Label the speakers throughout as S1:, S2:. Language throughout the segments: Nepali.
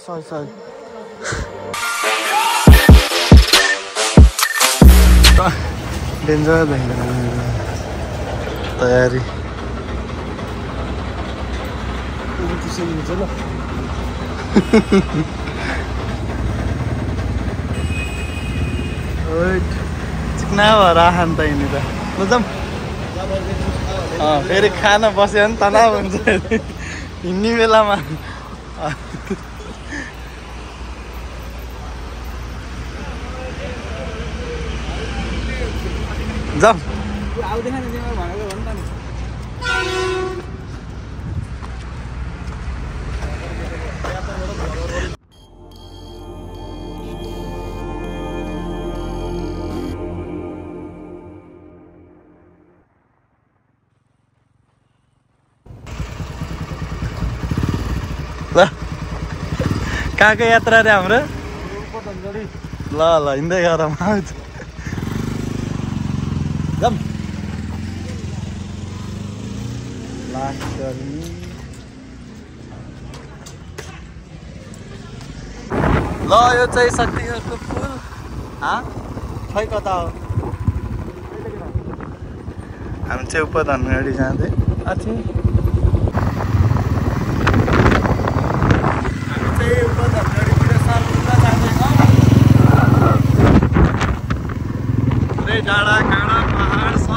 S1: सरी डेन्जर तयारी चिकना भएर आखान त यिनी त बुझौँ फेरि खाना बस्यो भने तनाव हुन्छ हिँड्ने बेलामा जाऊ ल कहाँको यात्रा रे हाम्रो ल ल हिँड्दै गरौँ आउँछ जाऊँ ल यो चाहिँ शक्तिहरूको पुल खै कता हो हामी चाहिँ उप धनगढी जाँदै थियौँ डाँडा काँडा पहाड छ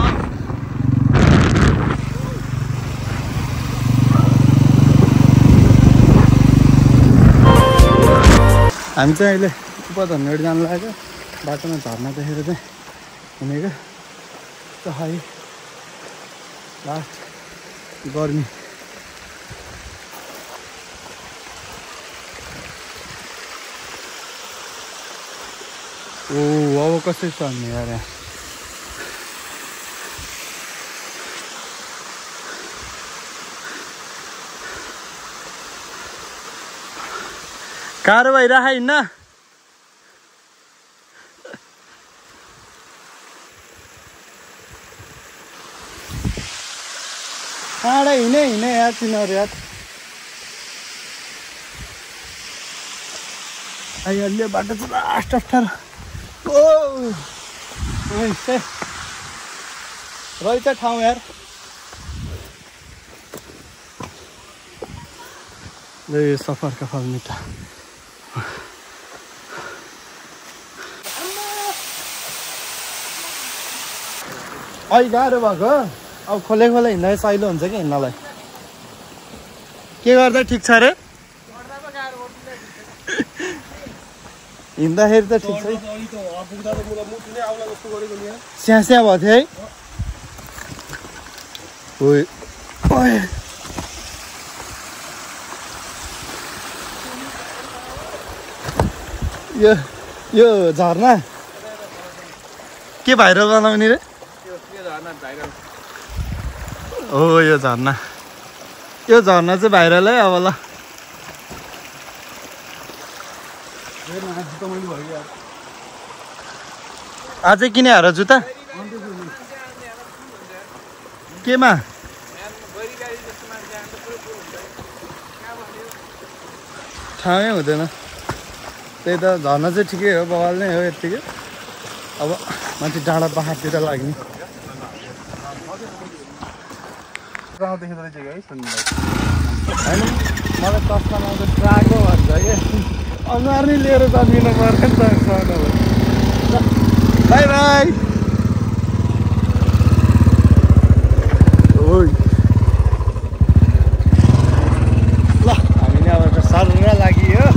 S1: हामी चाहिँ अहिले उप धनगढी जानु लाग्यो बाटोमा झर्ना देखेर चाहिँ हिँडेको खै लास्ट गर्मी ओ अब कसरी चल्ने यार गाह्रो भइरह हिँड्न टाढा हिँडे यार तिनीहरू यार अहिले बाटो चाहिँ लास्ट अप्ठ्यारो रहेछ ठाउँ यार यो सफरका फल मिठा अहिले गाह्रो भएको अब खोले हिँड्दा सहिलो हुन्छ कि हिँड्नलाई के गर्दा ठिक छ रे हिँड्दाखेरि त ठिक छ स्या स्या भएको थियो है यो झर्ना के भाइरल बनाउने रे हो यो झर्ना चाहिँ भाइरल है अब ल अझै किने हर जुत्ता केमा ठाउँै हुँदैन त्यही त झर्ना चाहिँ ठिकै हो बवाल नै हो यत्तिकै अब माथि डाँडा पहाडतिर लाग्ने होइन मलाई चस्मा लाउँदा ट्राको भन्छ क्या अनुहार नै लिएर जन्मिनु पर्यो नि त बाई बाई ल हामीले अब सर्न लागि हो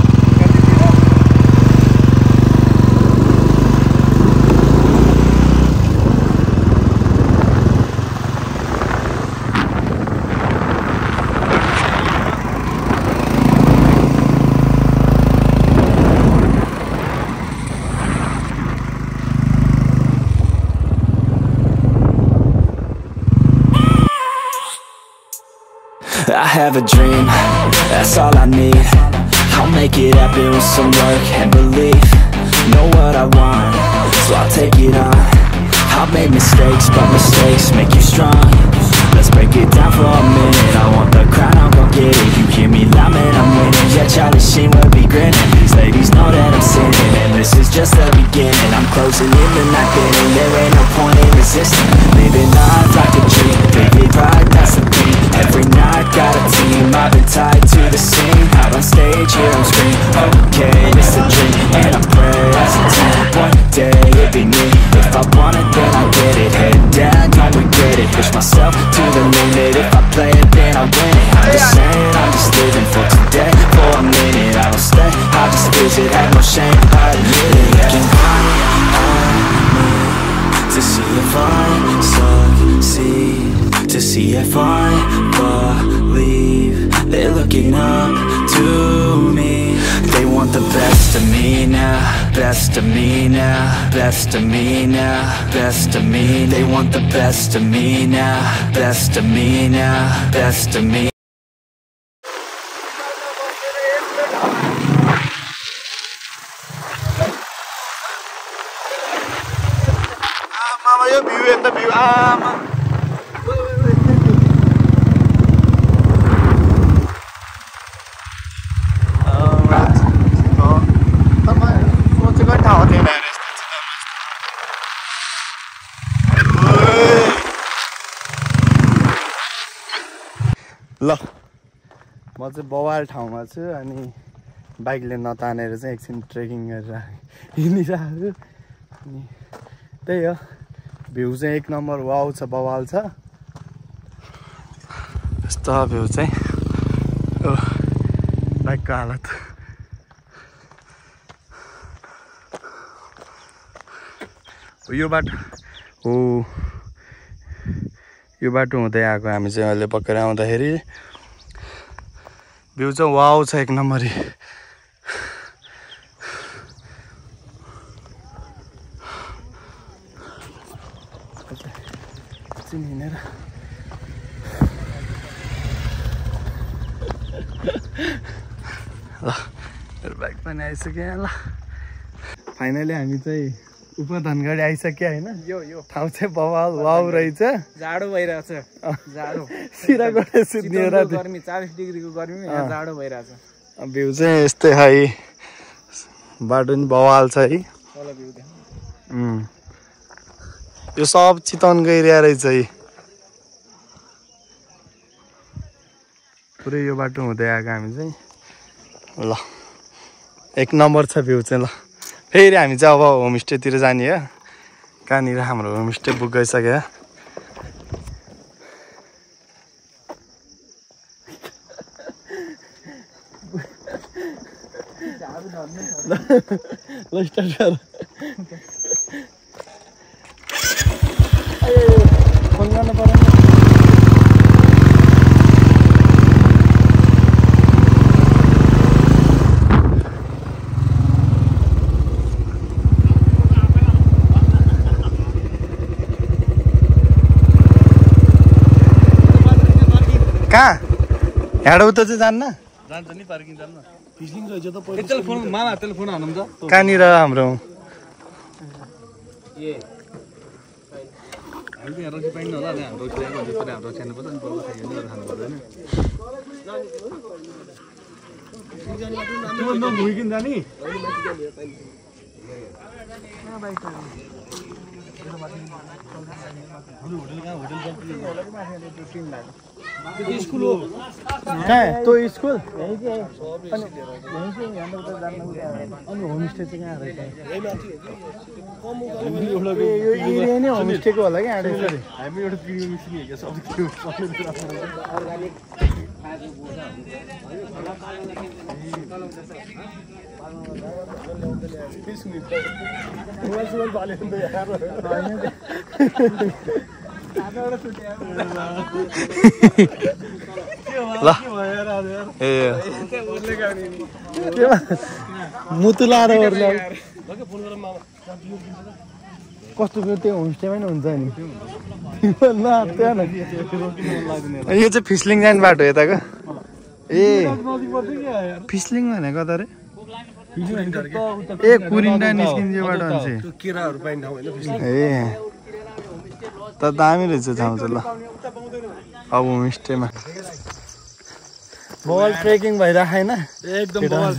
S2: I have a dream, that's all I need. I'll make it happen with some work and belief. Know what I want, so I'll take it on. I've made mistakes, but mistakes make you strong. Let's break it down for a minute. I want the crown, I'll go get it. You hear me loud, man, I'm winning. Yeah, Charlie Sheen will be grinning. These ladies know that I'm sinning, and this is just the beginning. I'm closing in the night inning. There ain't no point in resisting. Living life like a dream, baby pride, that's the thing. Every night got a team, I've been tied to the scene. Out on stage, here on screen. Okay, it's a dream, and I pray as a team. One day it'd be me. If I want it, then I get it. Head down, don't regret it. Push myself to the limit. If I play it, then I win it. I'm just saying, I'm just living for today. For a minute, I don't stay, I just visit. Have no shame, I admit it. Looking right at me to see if I succeed, to see if I believe. They're looking up to me. They want the best of me now, best of me now, best of me now, best of me. They want the best of me now, best of me now, best of me.
S1: Mama, yo view in the view. ल म चाहिँ बवाल ठाउँमा छु अनि बाइकले नतानेर चाहिँ एकछिन ट्रेकिङ गरेर हिँडिरहेको अनि त्यही हो भ्यू चाहिँ एक नम्बर वाउ छ बवाल छ यस्तो भ्यू चाहिँ बाइकको हालत यो बाटो हो यो बाटो हुँदै आएको हामी चाहिँ अहिले पक्रेर आउँदाखेरि भ्यू चाहिँ वाउ छ एक नम्बरी एकछिन हिँडेर ल मेरो बाइक पनि आइसक्यो ल फाइनली हामी चाहिँ उपधनगढी आइसक्यो होइन यो ठाउँ चाहिँ बवाल वाउ रहेछ
S3: जाडो भइरहेछ जाडो
S1: सिराकोटे सुत्नेर
S3: गर्मी 40 डिग्रीको गर्मी यहाँ जाडो भइरहेछ
S1: भ्यू चाहिँ यस्तै है बाटो नि बवाल छ है यो सब चितवनको एरिया रहेछ है पुरै यो बाटो हुँदै आएको हामी चाहिँ ल एक नम्बर छ भ्यू चाहिँ ल फेरि हामी चाहिँ अब होमस्टेतिर जाने हो कहाँनिर हाम्रो होमस्टे बुक गरिसक्यो ल स्टार्ट गर फोन गर्नु पर्यो कहाँ यहाँ उता चाहिँ जान्न जान्छ नि पार्किङ जान्न फिस्लिङ रहेछ त पहिला टेलिफोन मामा टेलिफोन हान्नु त कहाँनिर हाम्रो ए हामी यहाँ रक्सी पाइन्न होला हाम्रो हाम्रो खानु पर्छ नि बल्ल खाइदिनु खानु पर्दैन त्यो न भुइकिन जानी स्कुल हो कहाँ तो स्कुल अनि होमस्टे चाहिँ कहाँ रहेछ यो एरिया नै होमस्टेको होला क्या हामी एउटा भिडियो निस्किएको सब मुतु लाएर कस्तो त्यो होमस्टेमै हुन्छ नि यो चाहिँ फिस्लिङ जाने बाटो यताको ए फिस्लिङ भनेको त रे ए कुरिन्डा निस्किन्छ यो बाटो ए त दामी रहेछ ठाउँ चाहिँ ल अब होमस्टेमा बवाल ट्रेकिङ भइरहेको होइन
S4: एकदम बवाल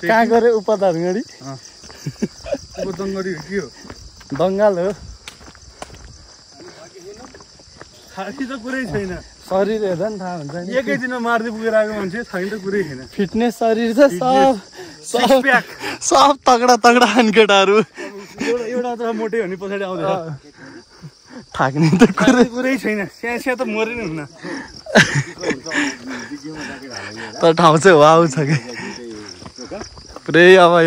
S1: कहाँ गऱ्यो उपधरगढी
S4: के हो
S1: बङ्गाल हो
S4: खासै त कुरै छैन
S1: शरीर हेर्दा नि थाहा हुन्छ नि
S4: एकै दिनमा मार्दै पुगेर आएको मान्छे छैन त कुरै छैन
S1: फिटनेस शरीर छ सब तगडा तगडा खाने केटाहरू
S4: एउटा त मोटै भने पछाडि आउँदैछ
S1: थाक्ने त
S4: कुरै छैन स्या त मरि नै हुन्न
S1: तर ठाउँ चाहिँ वाउ छ कि पुरै अब